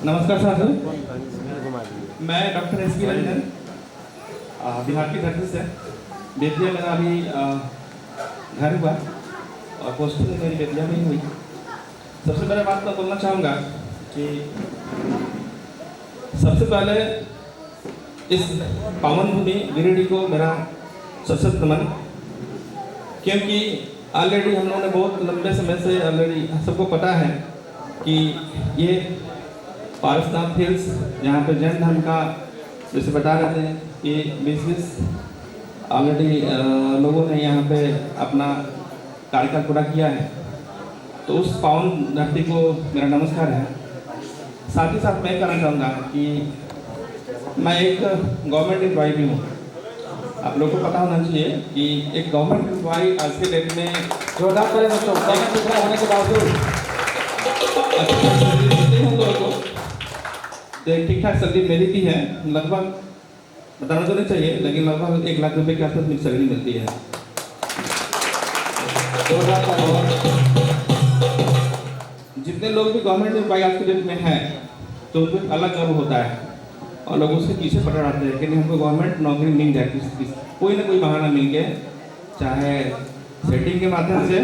नमस्कार साथियों, मैं doctor S P Ranjan Bihar की धरती से। बेतिया मेरा अभी घर हुआ और पोस्टिंग मेरी बेतिया में ही हुई। सबसे पहले बात मैं बोलना चाहूँगा कि सबसे पहले इस पावन भूमि गिरिडीह को मेरा सशक्त नमन, क्योंकि ऑलरेडी हम लोगों ने बहुत लंबे समय से ऑलरेडी सबको पता है कि ये पारसनाथ हिल्स जहाँ पे जैन धर्म का जैसे बता रहे थे कि 20 ऑलरेडी लोगों ने यहाँ पे अपना कार्यकाल पूरा किया है। तो उस पावन धरती को मेरा नमस्कार है। साथ ही साथ मैं कहना चाहूँगा कि मैं एक गवर्नमेंट एम्प्लॉय भी हूँ। आप लोगों को पता होना चाहिए कि एक गवर्नमेंट एम्प्लॉय आज के डेट में जोरदार करें दोस्तों, होने के बावजूद ठीक ठाक सैलरी मेरी भी है, लगभग बताना तो नहीं चाहिए लेकिन लगभग 1 लाख रुपए के आसपास मेरी सैलरी मिलती है। जितने लोग भी गवर्नमेंट एम्प्लॉय आज के डेट में हैं तो उनको एक अलग गर्व होता है और लोग उसके पीछे पड़ रहते हैं कि नहीं हमको गवर्नमेंट नौकरी मिल जाए, कोई ना कोई बहाना मिल के, चाहे सेटिंग के माध्यम से,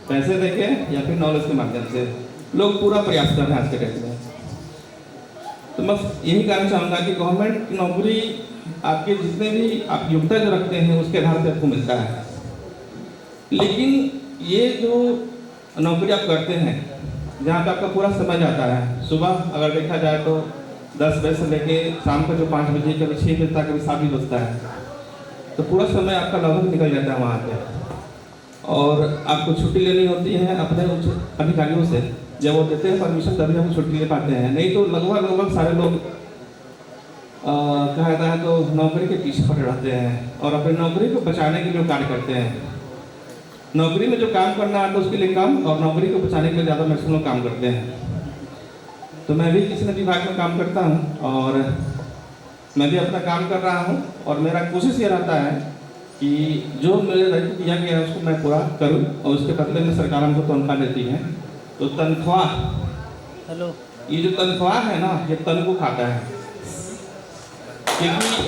पैसे देके या फिर नॉलेज के माध्यम से लोग पूरा प्रयास कर रहे हैं आज के डेट में। तो बस यही कहना चाहूँगा कि गवर्नमेंट की नौकरी आपके जितने भी आप योग्यता जो रखते हैं उसके आधार पर आपको मिलता है। लेकिन ये जो नौकरी आप करते हैं जहाँ पे आपका पूरा समय जाता है, सुबह अगर देखा जाए तो 10 बजे से लेके शाम को जो 5 बजे, कभी 6 बजे तक, कभी 7 भी बजता है, तो पूरा समय आपका लगभग निकल जाता है वहाँ पे। और आपको छुट्टी लेनी होती है अपने उच्च अधिकारियों से, जब वो देते हैं परमिशन तभी हम छुट्टी ले पाते हैं, नहीं तो लगभग सारे लोग कहा जाता है तो नौकरी के पीछे पड़े रहते हैं और अपनी नौकरी को बचाने के लिए कार्य करते हैं। नौकरी में जो काम करना है तो उसके लिए कम और नौकरी को बचाने के लिए ज़्यादा मैक्सिमम काम करते हैं। तो मैं भी किसी न विभाग में काम करता हूँ और मैं भी अपना काम कर रहा हूँ और मेरा कोशिश ये रहता है कि जो मेरे दायित्व दिया गया है उसको मैं पूरा करूँ और उसके बदले में सरकार हमको तनख्वाह देती है। तो तनख्वाह, ये जो तनख्वाह है ना, ये तन को खाता है, क्योंकि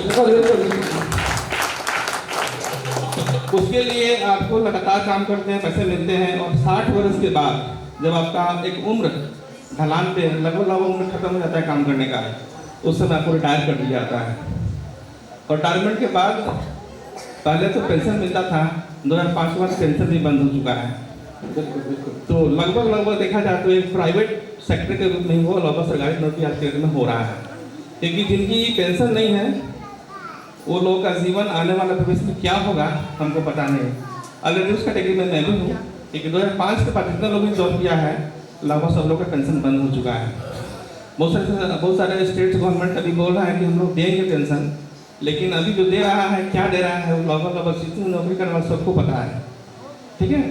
उसके लिए आपको लगातार काम करते हैं, पैसे मिलते हैं और 60 वर्ष के बाद जब आपका एक उम्र ढलान पे लगभग उम्र खत्म हो जाता है काम करने का, उस समय आपको रिटायर कर दिया जाता है। और रिटायरमेंट के बाद पहले तो पेंशन मिलता था, 2005 के बाद पेंशन भी बंद हो चुका है। तो लगभग देखा जाए तो एक प्राइवेट सेक्टर के रूप में ही वो लगभग सरकारी नौकरी आज के डेट में हो रहा है, क्योंकि जिनकी पेंशन नहीं है वो लोगों का जीवन आने वाले भविष्य में क्या होगा हमको पता नहीं। ऑलरेडी उस कैटेगरी में मैं भी हूँ, क्योंकि 2005 के बाद जितने लोगों ने जॉब किया है लगभग सब लोग का पेंशन बंद हो चुका है। बहुत सारे स्टेट गवर्नमेंट अभी बोल रहा है कि हम लोग देंगे पेंशन, लेकिन अभी जो दे रहा है क्या दे रहा है वो लगभग जितनी नौकरी करने वाले सबको पता है। ठीक है,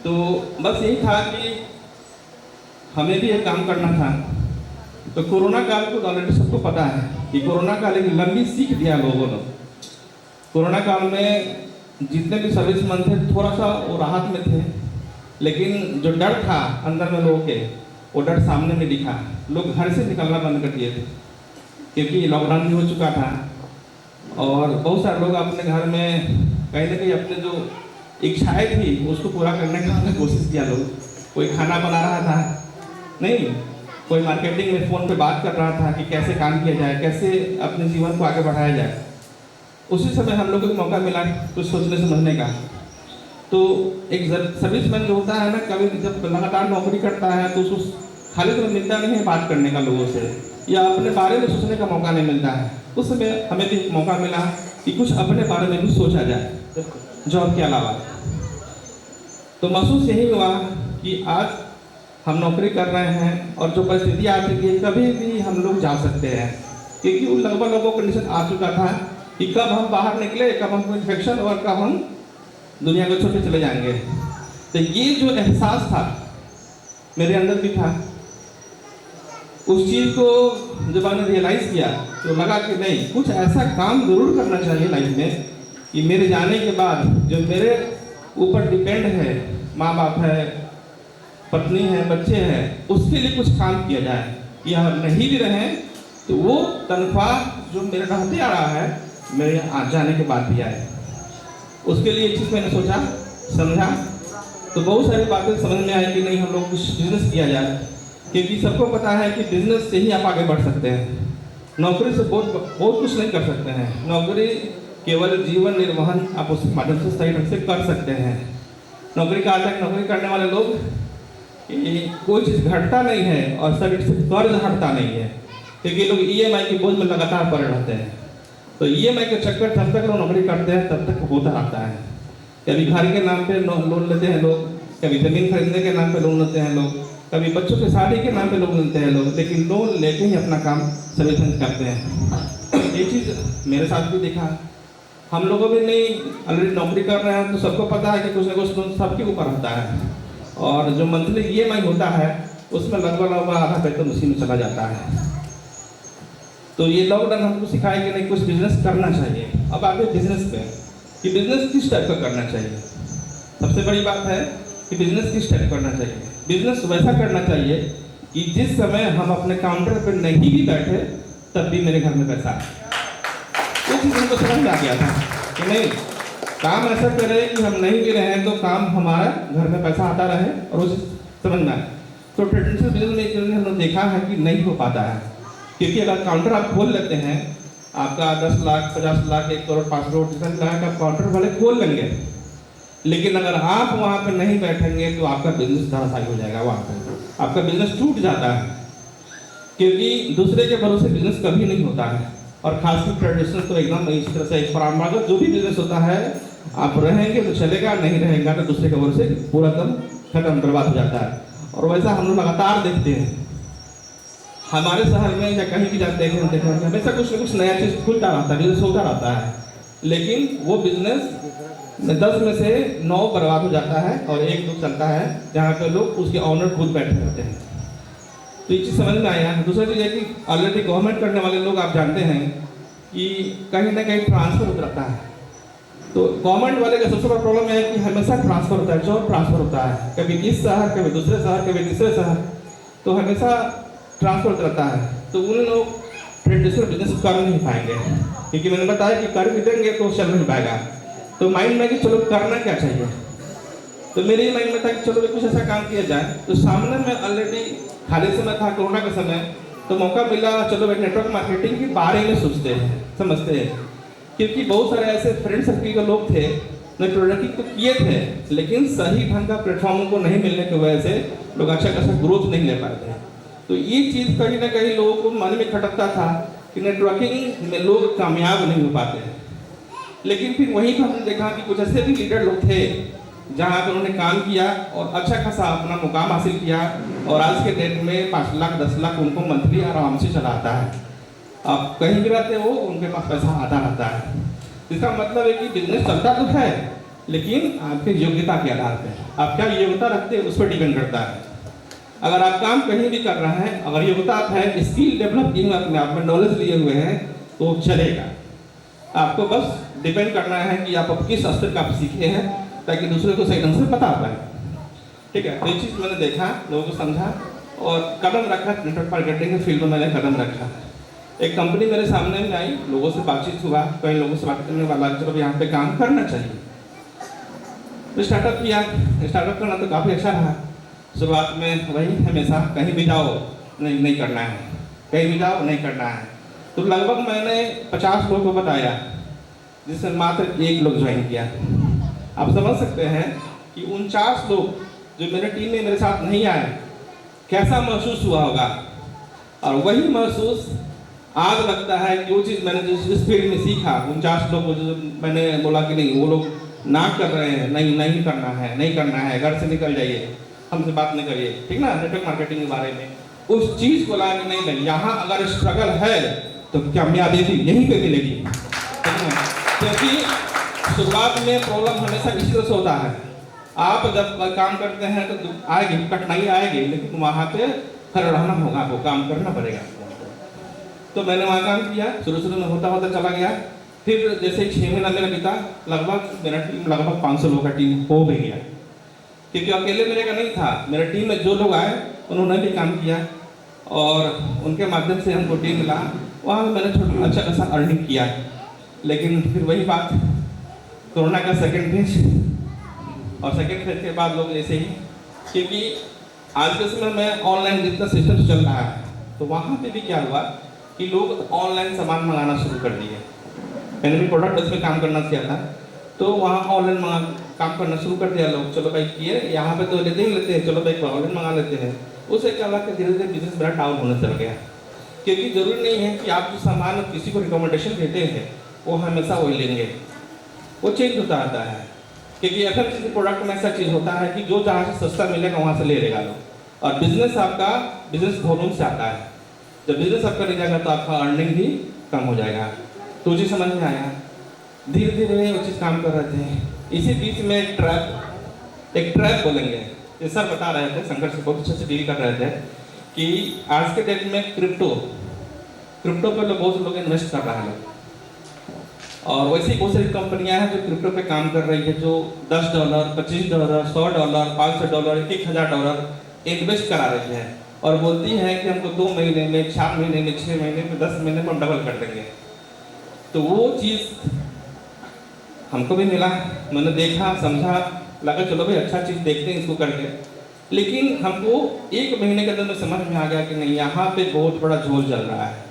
तो बस यही था कि हमें भी एक काम करना था। तो कोरोना काल को ऑलरेडी सबको पता है कि कोरोना काल एक लंबी सीख दिया लोगों ने। कोरोना काल में जितने भी सर्विसमैन थे थोड़ा सा वो राहत में थे, लेकिन जो डर था अंदर में लोगों के, वो डर सामने में दिखा। लोग घर से निकलना बंद कर दिए थे क्योंकि लॉकडाउन भी हो चुका था और बहुत सारे लोग अपने घर में कहीं ना कहीं अपने जो इच्छाएं थी उसको पूरा करने का कोशिश किया। लोग कोई खाना बना रहा था, नहीं कोई मार्केटिंग में फ़ोन पे बात कर रहा था कि कैसे काम किया जाए, कैसे अपने जीवन को आगे बढ़ाया जाए। उसी समय हम लोग को मौका मिला कुछ सोचने समझने का। तो एक सर्विसमैन जो होता है ना, कभी जब लगातार नौकरी करता है तो उस खाली तो मिलता नहीं है बात करने का लोगों से, या अपने बारे में सोचने का मौका नहीं मिलता है। उस समय हमें भी एक मौका मिला कि कुछ अपने बारे में भी सोचा जाए जॉब के अलावा। तो महसूस यही हुआ कि आज हम नौकरी कर रहे हैं और जो परिस्थिति आ चुकी है कभी भी हम लोग जा सकते हैं, क्योंकि वो लगभग कंडीशन आ चुका था कि कब हम बाहर निकले, कब हमको इन्फेक्शन और कब हम दुनिया को छोड़ के चले जाएंगे। तो ये जो एहसास था मेरे अंदर भी था, उस चीज़ को जब मैंने रियलाइज़ किया तो लगा कि नहीं, कुछ ऐसा काम जरूर करना चाहिए लाइफ में कि मेरे जाने के बाद जो मेरे ऊपर डिपेंड है, माँ बाप है, पत्नी है, बच्चे हैं, उसके लिए कुछ काम किया जाए। या नहीं भी रहें तो वो तनख्वाह जो मेरे रहते आ रहा है मेरे आ जाने के बाद भी आए। उसके लिए एक चीज़ मैंने सोचा, समझा, तो बहुत सारी बातें समझ में आई कि नहीं हम लोग कुछ बिजनेस किया जाए, क्योंकि सबको पता है कि बिजनेस से ही आप आगे बढ़ सकते हैं। नौकरी से बहुत कुछ नहीं कर सकते हैं। नौकरी केवल जीवन निर्वहन आप उस माध्यम से सही ढंग से कर सकते हैं। नौकरी का तक नौकरी करने वाले लोग कोई चीज़ घटता नहीं है और शरीर से कर्ज हटता नहीं है, क्योंकि लोग EMI के बोझ में लगातार पड़े रहते हैं। तो EMI के चक्कर जब तक लोग नौकरी करते हैं तब तक होता रहता है। कभी घर के नाम पे लोन लेते हैं लोग, कभी ज़मीन खरीदने के नाम पे लोन लेते हैं लोग, कभी बच्चों की शादी के नाम पे लोन लेते हैं लोग, लेकिन लोन लेके ही अपना काम सभी करते हैं। ये चीज़ मेरे साथ भी देखा। हम लोगों भी नहीं ऑलरेडी नौकरी कर रहे हैं तो सबको पता है कि कुछ ना कुछ लोन सबके ऊपर होता है, और जो मंथली EMI होता है उसमें लगभग आधा पैसा उसी में चला जाता है। तो ये लॉकडाउन हमको सिखाया कि नहीं कुछ बिजनेस करना चाहिए। अब आगे बिजनेस पे कि बिजनेस किस टाइप का करना चाहिए। सबसे बड़ी बात है कि बिजनेस किस टाइप करना चाहिए। बिजनेस वैसा करना चाहिए कि जिस समय हम अपने काउंटर पर नहीं भी बैठे तब भी मेरे घर में पैसा आए। वो चीज़ हमको समझ में आ गया था कि नहीं काम ऐसा करें कि हम नहीं भी रहें तो काम हमारा घर में पैसा आता रहे और उस समझ में आए। तो ट्रेडिशनल बिजनेस में हमने देखा है कि नहीं हो पाता है, क्योंकि अगर काउंटर आप खोल लेते हैं, आपका 10 लाख 50 लाख 1 करोड़ 5 करोड़ जितना लाख आप काउंटर वाले खोल लेंगे, लेकिन अगर आप वहाँ पे नहीं बैठेंगे तो आपका बिजनेस धराशायी हो जाएगा। वहाँ पे आपका बिजनेस टूट जाता है, क्योंकि दूसरे के भरोसे बिजनेस कभी नहीं होता है। और खासकर ट्रेडिशनल तो एकदम इस तरह से परंपरागत जो भी बिजनेस होता है, आप रहेंगे तो चलेगा, नहीं रहेगा तो दूसरे के भरोसे पूरा दम खत्म बर्बाद हो जाता है। और वैसा हम लोग लगातार देखते हैं हमारे शहर में या कहीं भी जाते हैं, हमेशा कुछ ना कुछ नया चीज़ खुलता रहता है, बिजनेस होता रहता है, लेकिन वो बिजनेस 10 में से 9 बर्बाद हो जाता है और 1-2 चलता है जहाँ पे लोग उसके ऑनर खुद बैठे रहते हैं। तो ये चीज़ समझ में आया। दूसरा चीज़ है कि ऑलरेडी गवर्नमेंट करने वाले लोग आप जानते हैं कि कहीं ना कहीं ट्रांसफर होता रहता है। तो गवर्नमेंट वाले का सबसे बड़ा प्रॉब्लम है कि हमेशा ट्रांसफर होता है, जॉब ट्रांसफर होता है, कभी इस शहर कभी दूसरे शहर कभी तीसरे शहर, तो हमेशा ट्रांसफर होता रहता है। तो उन लोग ट्रेडिशनल बिजनेस कर नहीं पाएंगे, क्योंकि मैंने बताया कि कर भी देंगे तो चल नहीं पाएगा। तो माइंड में कि चलो करना क्या चाहिए, तो मेरे माइंड में था कि चलो कुछ ऐसा काम किया जाए। तो सामने में ऑलरेडी खाली समय था कोरोना के समय, तो मौका मिला चलो एक नेटवर्क मार्केटिंग के बारे में सोचते हैं समझते हैं, क्योंकि बहुत सारे ऐसे फ्रेंड सर्किल के लोग थे नेटवर्किंग तो किए थे, लेकिन सही ढंग का प्लेटफॉर्म को नहीं मिलने की वजह से लोग अच्छा खासा ग्रोथ नहीं ले पाते। तो ये चीज़ कहीं ना कहीं लोगों को मन में खटकता था कि नेटवर्किंग में लोग कामयाब नहीं हो पाते हैं। लेकिन फिर वहीं पर हमने देखा कि कुछ ऐसे भी लीडर लोग थे जहाँ पर उन्होंने काम किया और अच्छा खासा अपना मुकाम हासिल किया, और आज के डेट में 5 लाख 10 लाख उनको मंथली आराम से चला आता है। आप कहीं भी रहते हो उनके पास पैसा आता रहता है। इसका मतलब है कि बिजनेस चलता तो है, लेकिन आपके योग्यता के आधार पर आप क्या योग्यता रखते हैं उस पर डिपेंड करता है। अगर आप काम कहीं भी कर रहे हैं, अगर योग्यता आप है, स्किल डेवलप किए हुए अपने आप में नॉलेज लिए हुए हैं तो चलेगा। आपको बस डिपेंड करना है कि आप किस स्तर का आप सीखे हैं ताकि दूसरे को सही ढंग से बता पाए। ठीक है, तो ये चीज़ मैंने देखा, लोगों को समझा और कदम रखा। नेटवर्क मार्केटिंग के फील्ड में मैंने कदम रखा। एक कंपनी मेरे सामने में आई, लोगों से बातचीत हुआ, कई लोगों से बात करने वाला चलो यहाँ पे काम करना चाहिए। तो स्टार्टअप किया। स्टार्टअप करना तो काफ़ी अच्छा रहा। शुरुआत में वही हमेशा कहीं भी जाओ नहीं करना है, कहीं भी जाओ नहीं करना है। तो लगभग मैंने 50 लोगों को बताया, जिसमें मात्र 1 लोग ज्वाइन किया। आप समझ सकते हैं कि 49 लोग जो मेरे टीम में मेरे साथ नहीं आए कैसा महसूस हुआ होगा। और वही महसूस आज लगता है कि वो चीज़ मैंने जिस फील्ड में सीखा, 49 लोग जो मैंने बोला कि नहीं वो लोग ना कर रहे हैं, नहीं करना है, घर से निकल जाइए, हमसे बात नहीं करिए, ठीक ना, नेटवर्क मार्केटिंग के बारे में। उस चीज़ को ला के नहीं, यहाँ अगर स्ट्रगल है तो कामयाबी भी यहीं पे मिलेगी, ठीक है। क्योंकि शुरुआत में प्रॉब्लम हमेशा इसी तरह से होता है। आप जब काम करते हैं तो आएगी कठिनाई आएगी, लेकिन वहाँ पे खड़ा रहना होगा, आपको काम करना पड़ेगा। तो मैंने वहाँ काम किया, शुरू में होता चला गया। फिर जैसे 6 महीना मेरा बीता, लगभग मेरा टीम लगभग 500 लोगों का टीम हो भी गया, क्योंकि अकेले मेरे का नहीं था। मेरे टीम में जो लोग आए उन्होंने भी काम किया, और उनके माध्यम से हमको टीम मिला, वहाँ मैंने थोड़ा अच्छा खासा अर्निंग किया। लेकिन फिर वही बात, कोरोना का सेकेंड फेज, और सेकेंड फेज के बाद लोग ऐसे ही, क्योंकि आज के समय में ऑनलाइन जितना सिस्टम चल रहा है, तो वहाँ पे भी क्या हुआ कि लोग ऑनलाइन सामान मंगाना शुरू कर दिए। मैंने भी प्रोडक्ट बेस में काम करना किया था, तो वहाँ ऑनलाइन काम करना शुरू कर दिया लोग। चलो भाई किए, यहाँ पे तो लेते ही लेते हैं, चलो भाई ऑनलाइन मंगा लेते हैं। उससे क्या हुआ कि धीरे धीरे बिजनेस मेरा डाउन होने चल गया, क्योंकि जरूरी नहीं है कि आप जो सामान किसी को रिकमेंडेशन देते हैं वो हमेशा वही लेंगे, वो चेंज होता रहता है। क्योंकि FMCG प्रोडक्ट में ऐसा चीज़ होता है कि जो जहाँ से सस्ता मिलेगा वहाँ से ले लेगा लोग, और बिजनेस आपका बिजनेस वॉल्यूम से आता है। जब बिजनेस आपका ले जाएगा तो आपका अर्निंग भी कम हो जाएगा। तो जी समझ में आया, धीरे धीरे वो चीज़ काम कर रहे थे। इसी बीच में एक ट्रैप बोलेंगे, ये सर बता रहे थे, शंकर से बहुत अच्छे से डील कर रहे थे कि आज के डेट में क्रिप्टो पर लोग बहुत से लोग इन्वेस्ट कर रहे हैं, और वैसी बहुत सारी कंपनियां हैं जो क्रिप्टो पे काम कर रही है, जो $10, $25, $100, $500, $1000 इन्वेस्ट करा रही है, और बोलती है कि हमको 2 महीने में, 4 महीने में, 6 महीने में, 10 महीने में हम डबल कर देंगे। तो वो चीज़ हमको भी मिला, मैंने देखा, समझा, लगा चलो भाई अच्छा चीज़ देखते हैं इसको करके। लेकिन हमको 1 महीने के अंदर में समझ में आ गया कि नहीं, यहाँ पे बहुत बड़ा झोल चल रहा है।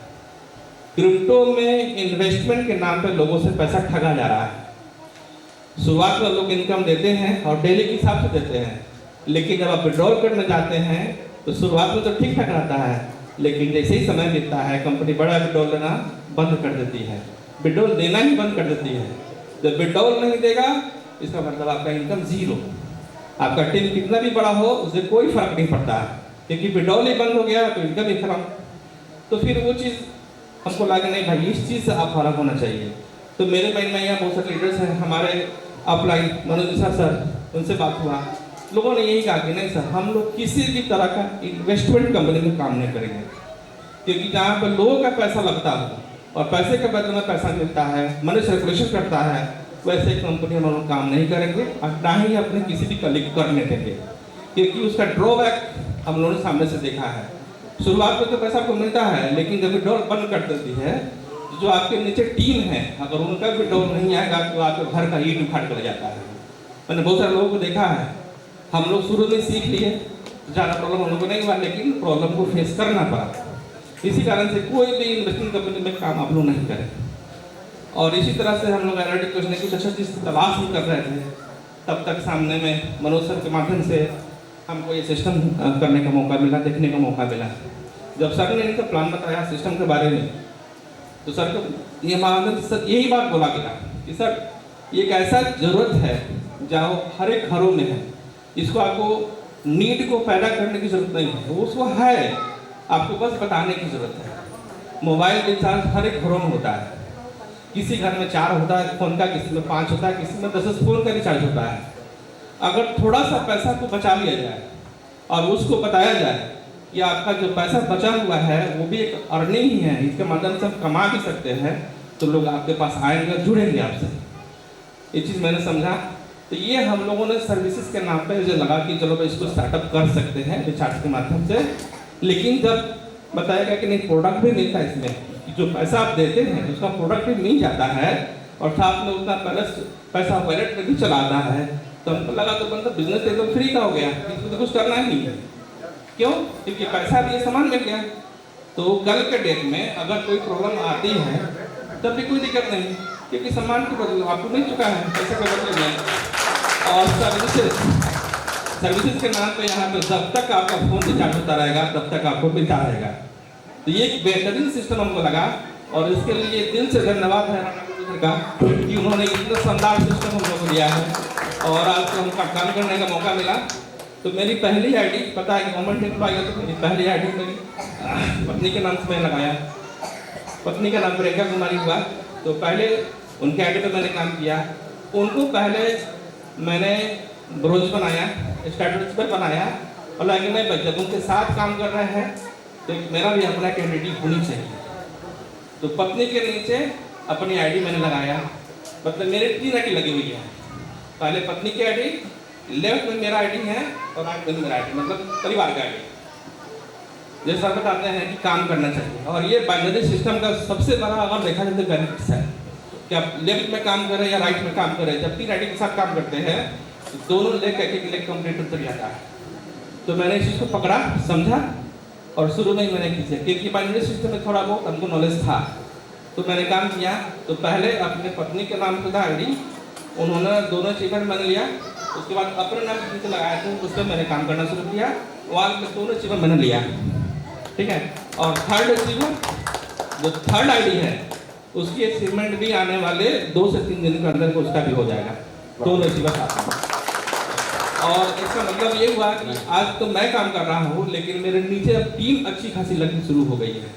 क्रिप्टो में इन्वेस्टमेंट के नाम पे लोगों से पैसा ठगा जा रहा है। शुरुआत में लोग इनकम देते हैं और डेली के हिसाब से देते हैं, लेकिन जब आप विड्रॉल करने जाते हैं तो शुरुआत में तो ठीक ठाक रहता है, लेकिन जैसे ही समय बीतता है कंपनी बड़ा विड्रॉल देना बंद कर देती है, विड्रॉल देना ही बंद कर देती है। जब विड्रॉल नहीं देगा इसका मतलब आपका इनकम जीरो। आपका टीम कितना भी बड़ा हो उससे कोई फर्क नहीं पड़ता है, क्योंकि विड्रॉल ही बंद हो गया तो इनकम ही खत्म। तो फिर वो चीज़ हमको लगा नहीं भाई, इस चीज़ से आप फर्क होना चाहिए। तो मेरे माइंड में यहाँ बहुत सारे लीडर्स हैं हमारे अपलाइन, मनोज मिश्रा सर, उनसे बात हुआ, लोगों ने यही कहा कि नहीं सर, हम लोग किसी भी तरह का इन्वेस्टमेंट कंपनी में काम नहीं करेंगे, क्योंकि जहाँ पर लोगों का पैसा लगता है और पैसे के बदले में पैसा मिलता है, मनी सर्कुलेशन करता है, वैसे कंपनी हम लोग काम नहीं करेंगे और ना ही अपने किसी भी कलीग को करने देंगे, क्योंकि उसका ड्रॉबैक हम लोगों ने सामने से देखा है। शुरुआत में तो पैसा आपको मिलता है, लेकिन जब विड्रॉल बंद कर देती है, जो आपके नीचे टीम है, अगर उनका विड्रॉल नहीं आएगा तो आपके घर का ईंट उखाड़ कर जाता है। मैंने बहुत सारे लोगों को देखा है, हम लोग शुरू में सीख लिए, ज़्यादा प्रॉब्लम हम लोग को नहीं हुआ, लेकिन प्रॉब्लम को फेस करना पड़ा। इसी कारण से कोई भी इन्वेस्टमेंट कंपनी में काम आप लोग नहीं करें। और इसी तरह से हम लोग एनालिटिक कुछ नहीं कुछ अच्छा चीज़ तलाश ही कर रहे थे, तब तक सामने में मनोज सर के माध्यम से हमको ये सिस्टम करने का मौका मिला, देखने का मौका मिला। जब सर ने इनका प्लान बताया सिस्टम के बारे में, तो सर को ये माध्यम सर यही बात बोला गया कि सर ये एक ऐसा ज़रूरत है जहाँ हर एक घरों में है, इसको आपको नीड को पैदा करने की ज़रूरत नहीं है, वो उसको है, आपको बस बताने की ज़रूरत है। मोबाइल रिचार्ज हर एक घरों में होता है, किसी घर में 4 होता है फ़ोन का, किसी में 5 होता है, किसी में 10 फ़ोन का रिचार्ज होता है। अगर थोड़ा सा पैसा को बचा लिया जाए और उसको बताया जाए कि आपका जो पैसा बचा हुआ है वो भी एक अर्निंग ही है, इसके माध्यम से हम कमा भी सकते हैं, तो लोग आपके पास आएंगे, जुड़ेंगे आपसे। ये चीज़ मैंने समझा, तो ये हम लोगों ने सर्विसेज के नाम पे जो लगा कि चलो भाई इसको स्टार्टअप कर सकते हैं रिचार्ज के माध्यम से। लेकिन जब बताया गया कि नहीं प्रोडक्ट भी मिलता है इसमें, कि जो पैसा आप देते हैं उसका प्रोडक्ट भी मिल जाता है और साथ में उतना पैसा वॉलेट में भी चलाता है, तो हमको लगा तो मतलब बिजनेस एकदम फ्री का हो गया, इसको तो कुछ करना ही नहीं है। क्यों? क्योंकि पैसा भी सामान मिल गया। तो कल के डेट में अगर कोई प्रॉब्लम आती है तब भी कोई दिक्कत नहीं, क्योंकि सामान के बदले आपको मिल चुका है, पैसे के बदले में। और सर्विसेज के नाम पे यहाँ पे जब तक आपका फोन रिचार्ज होता रहेगा तब तक आपको मिलता रहेगा। तो ये एक बेहतरीन सिस्टम हमको लगा, और इसके लिए दिल से धन्यवाद है राणा का कि उन्होंने इतना शानदार सिस्टम हम लोग को दिया है और आज को हमका काम करने का मौका मिला। तो मेरी पहली आईडी, पता है गवर्नमेंट एम्प्लॉय है, तो मेरी पहली आईडी मेरी पत्नी के नाम से मैंने लगाया, पत्नी का नाम प्रियंका कुमारी हुआ। तो पहले उनके आईडी पे मैंने काम किया, उनको पहले मैंने ब्रोज बनाया, स्टेटस पर बनाया, और लेकिन मैं जब उनके साथ काम कर रहे हैं तो मेरा भी अपना कैंडिडेट होनी चाहिए। तो पत्नी के नीचे अपनी आईडी मैंने लगाया, मतलब मेरे 3 आईडी लगी हुई है, पहले पत्नी की आईडी, लेफ्ट में मेरा आईडी है और राइट में मेरा आईडी, मतलब परिवार का आईडी। जैसा बताते हैं कि काम करना चाहिए। और ये बाइनरी सिस्टम का सबसे बड़ा अगर देखा जाए तो बेनिफिट्स है कि आप लेफ्ट में काम करें या राइट में काम करें, जब 3 आईडी के साथ काम करते हैं तो दोनों लेग एक लेग कंप्लीट उतर जाता है। तो मैंने इस चीज़ को पकड़ा, समझा और शुरू में ही मैंने खींचा, क्योंकि बाइनरी सिस्टम में थोड़ा बहुत हमको नॉलेज था। तो मैंने काम किया, तो पहले अपने पत्नी के नाम से था आईडी, उन्होंने दोनों अचीवमेंट मैंने लिया। उसके बाद अपने नाम से लगाया था, उस पर मैंने काम करना शुरू किया। वॉल में दोनों अचीवमेंट मैंने लिया, ठीक है। और थर्ड अचीवमेंट, जो थर्ड आईडी है उसकी अचीवमेंट भी आने वाले 2 से 3 दिन के अंदर उसका भी हो जाएगा, दोनों अचीवमेंट साथ में। और इसका मतलब ये हुआ कि आज तो मैं काम कर रहा हूँ, लेकिन मेरे नीचे अब टीम अच्छी खासी लगनी शुरू हो गई है।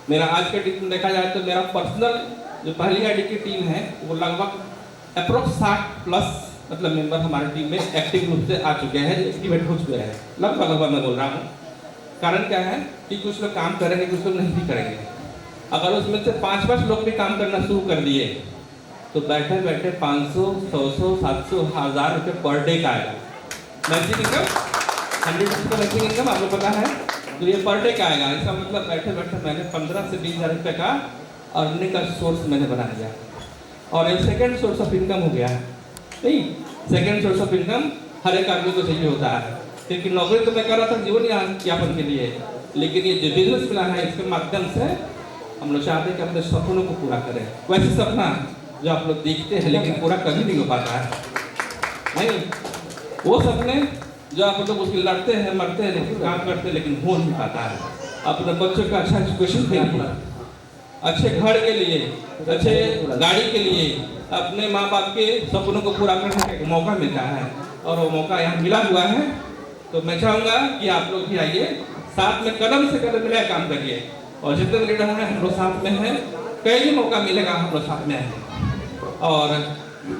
मेरा आज का टीम देखा जाए तो मेरा पर्सनल जो पहली आईडी की टीम है वो लगभग अप्रोक्स 60+ मतलब मेंबर हमारी टीम में एक्टिव रूप से आ चुके हैं, एक्टिवेट हो चुके हैं, लगभग मैं बोल रहा हूँ। कारण क्या है कि कुछ लोग काम करेंगे, कुछ लोग नहीं भी करेंगे। अगर उसमें से 5-5 लोग भी काम करना शुरू कर दिए तो बैठे बैठे 500, 600, 700, 1000 रुपये पर डे का आएगा। मैचिंग इनकम 100% का मैचिंग इनकम आपको पता है, तो ये पर डे का आएगा। इसका मतलब बैठे बैठे मैंने 15 से 20 हज़ार रुपये का अर्निंग का सोर्स मैंने बना लिया। और ये सेकेंड सोर्स ऑफ इनकम हो गया, नहीं, सेकेंड सोर्स ऑफ इनकम हर एक आदमी को चाहिए होता है, क्योंकि नौकरी तो मैं कर रहा था जीवन यापन के लिए, लेकिन ये जो बिजनेस मिला है इसके माध्यम से हम लोग चाहते हैं कि अपने सपनों को पूरा करें। वैसे सपना जो आप लोग देखते हैं लेकिन पूरा कभी नहीं हो पाता है, नहीं, वो सपने जो आप लोग उसके लड़ते हैं, मरते हैं, लेकिन काम करते हैं, लेकिन हो नहीं पाता है। अपने बच्चों का अच्छा एजुकेशन के लिए, अच्छे घर के लिए, अच्छे गाड़ी के लिए, अपने माँ बाप के सपनों को पूरा करने का एक मौका मिलता है, और वो मौका यहाँ मिला हुआ है। तो मैं चाहूँगा कि आप लोग भी आइए, साथ में कदम से कदम मिलाकर काम करिए। और जितने लीडर हैं हम लोग साथ में हैं, कहीं भी मौका मिलेगा हम लोग साथ में हैं। और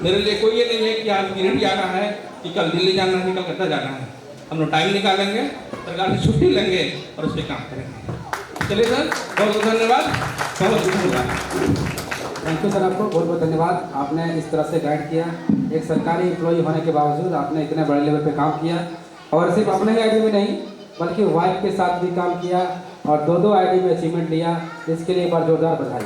मेरे लिए कोई ये नहीं है कि आज गिरडी जाना है, कि कल दिल्ली जाना है, कि कलकत्ता जाना है। हम लोग टाइम निकालेंगे, सरकार से छुट्टी लेंगे और उस पर काम करेंगे। चलिए सर, बहुत बहुत धन्यवाद, बहुत धन्यवाद। थैंक यू सर, आपको बहुत बहुत धन्यवाद। आपने इस तरह से गाइड किया, एक सरकारी एम्प्लॉय होने के बावजूद आपने इतने बड़े लेवल पे काम किया, और सिर्फ अपने ही आईडी में नहीं बल्कि वाइफ के साथ भी काम किया और 2-2 आईडी में अचीवमेंट लिया। इसके लिए एक बार जोरदार बधाई।